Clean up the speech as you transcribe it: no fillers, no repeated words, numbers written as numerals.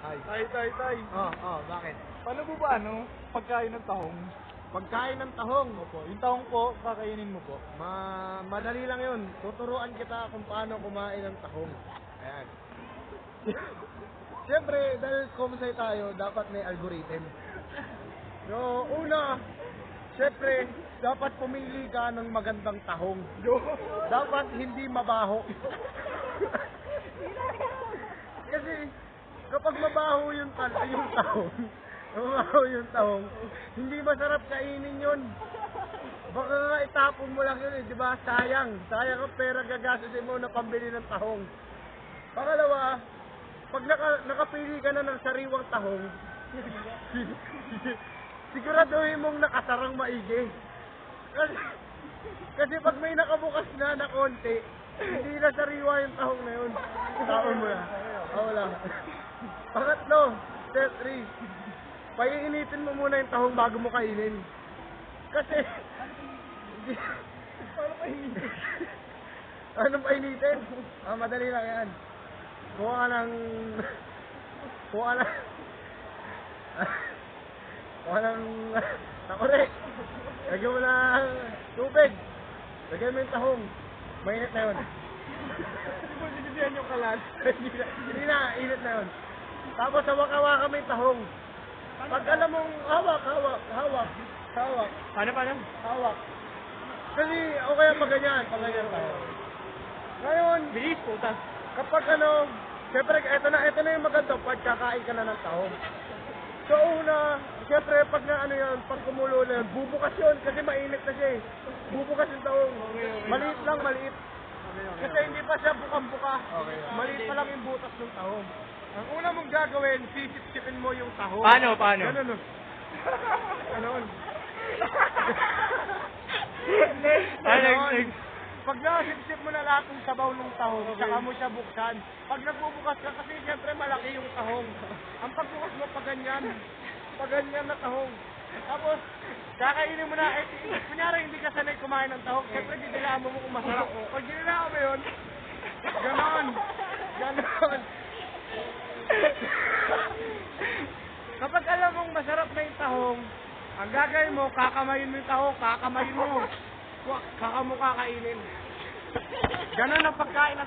Tay. Bakit? Paano po ba, pagkain ng tahong? Pagkain ng tahong. Opo, yung tahong po, kakainin mo po. Madali lang yun. Tuturuan kita kung paano kumain ng tahong. Ayan. Siyempre, dahil Comsci tayo, dapat may algorithm. So, una, siyempre, dapat pumili ka ng magandang tahong. Dapat hindi mabaho. Kasi, kapag mabaho yung tahong, hindi masarap kainin yun. Baka nga itapon mo lang yun, di ba? Sayang ang pera gagastusin mo na pambili ng tahong. Pangalawa, pag nakapili ka na ng sariwang tahong, siguraduhin mong nakasarang maigi. Kasi pag may nakabukas na konti, hindi na sariwa yung tahong na yun. Tapon mo na. Wala. Pangatlo, step 3. Paiinitin mo muna yung tahong bago mo kainin. Kasi, Anong painitin? Madali lang yan. Kuha ng takore. Lagyan mo ng tubig. Lagyan mo yung tahong. Mainit na yun. Hindi mo sinisiyan yung kalan. Hindi na, init na yun. Tapos hawak-hawakan mo yung tahong. Pag alam mong hawak. Paano? Hawak. Kasi okay ang pag ganyan tayo. Ngayon, Bilis, puta. kapag siyempre, eto na yung maganda, pagkakain ka na ng tahong. So una, siyempre, pag pag kumulo na yun, bubukas yun, kasi mainit na siya eh. Bubukas yung tahong. Maliit. Kasi hindi pa siya bukang-buka. Maliit pa lang yung butas ng tahong. Ang una mong gagawin, sisip-sipin mo yung tahong. Paano? Ganun. Ganon. Pag nasipsip mo na lahat ng sabaw ng tahong, saka mo siya buksan. Pag nagbubukas ka, kasi siyempre malaki yung tahong. Ang pagbukas mo, pag ganyan na tahong. Tapos, kakainin mo na, kunyari hindi ka sanay kumain ng tahong, siyempre didilaan mo kung masarap. Pag didilaan mo yun, ganon. Kapag alam mong masarap na yung tahong, ang gagawin mo, kakamayin mo yung tahong, kakamayin mo. Kaka mo kakainin. Ganon ang pagkain ng